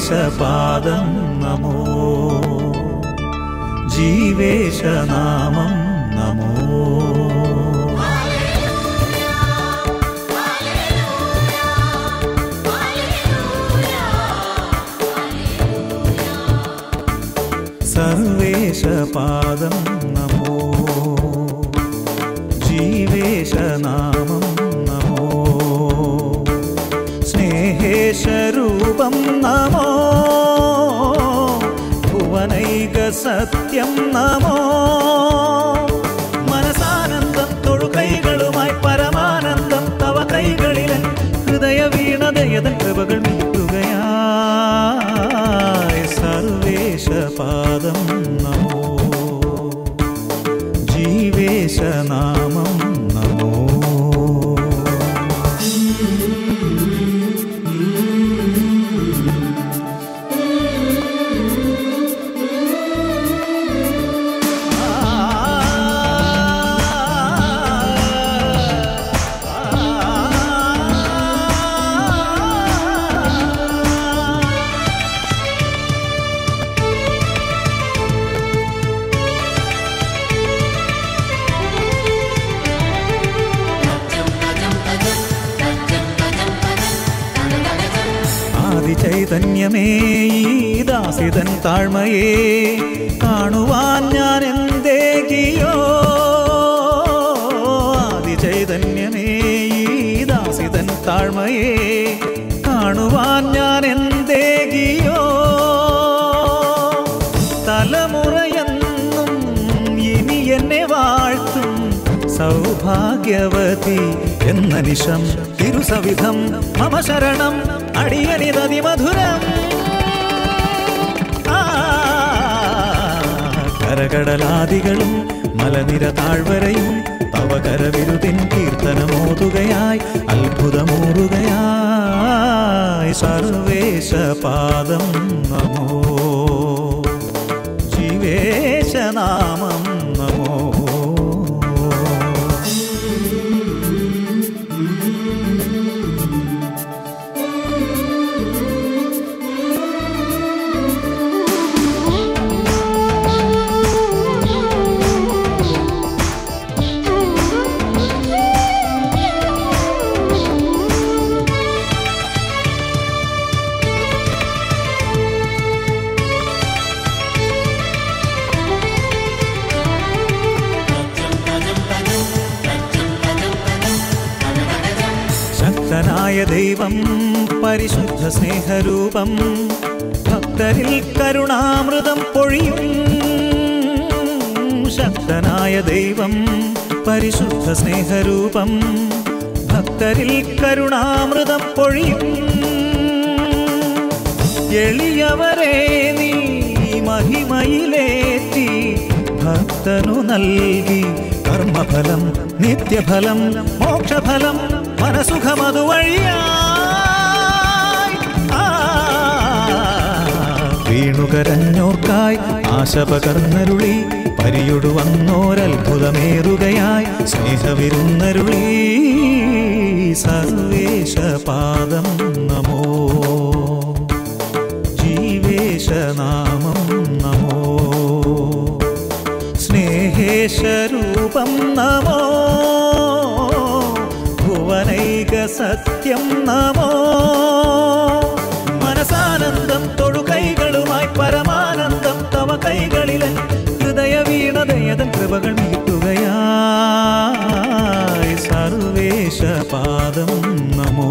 സർവേശപാദം നമോ ജീവേശനാമം നമോ സർവേശപാദം നമോ ജീവേശനാമം നമോ സ്നേഹേശരൂപം നമോ ഭുവനൈകസത്യം നമോ മനസാനന്ദം തൊഴുകൈകളുമായി പരമാനന്ദം തവ കൈകളിലൻ ഹൃദയവീണതയതൻ കൃപകൾ മീട്ടുകയായി സർവേശപാദം നമോ ജീവേശനാമം നമോ ചൈതന്യമേ ഈ ദാസിതൻ താഴ്മയേ കാണുവാൻ ഞാൻ എന്തേകിയോ ആദിചൈതന്യമേ ഈ ദാസിതൻ താഴ്മയേ കാണുവാൻ ഞാൻ എന്തേകിയോ തലമുറയെന്നും ഇനി എന്നെ വാഴ്ത്തും സൗഭാഗ്യവതി എന്ന നിശം തിരുസവിധം മമ ശരണം അടിയനിതതിമധുരം കരകടലാദികളും മലനിര താഴ്വരയും തവ കരവിരുതിൻ കീർത്തനമോതുകയായി അത്ഭുതമൂറുകയായി സർവേശപാദം നമോ ജീവേശനാമം നമോ ശക്തനായ ദൈവം പരിശുദ്ധ സ്നേഹരൂപം ഭക്തരിൽ കരുണാമൃതം പൊഴിയും ശക്തനായ ദൈവം പരിശുദ്ധ സ്നേഹരൂപം ഭക്തരിൽ കരുണാമൃതം പൊഴിയും എളിയവരെ നീ മഹിമയിലേറ്റി ഭക്തനു നൽകി കർമ്മഫലം നിത്യഫലം മോക്ഷഫലം മനസുഖമതു വഴിയായി വീണുകരഞ്ഞോർക്കായി ആശ പകർന്നരുളി പരിയൊടു വന്നോരത്ഭുതമേറുകയായി സ്നേഹവിരുന്നരുളി സർവേശപാദം നമോ ജീവേശനാമം നമോ സ്നേഹേശരൂപം നമോ ഭുവനൈകസത്യം നമോ മനസാനന്ദം തൊഴുകൈകളുമായി പരമാനന്ദം തവ കൈകളിലൻ ഹൃദയവീണതയതൻ കൃപകൾ മീട്ടുകയായി സർവേശപാദം നമോ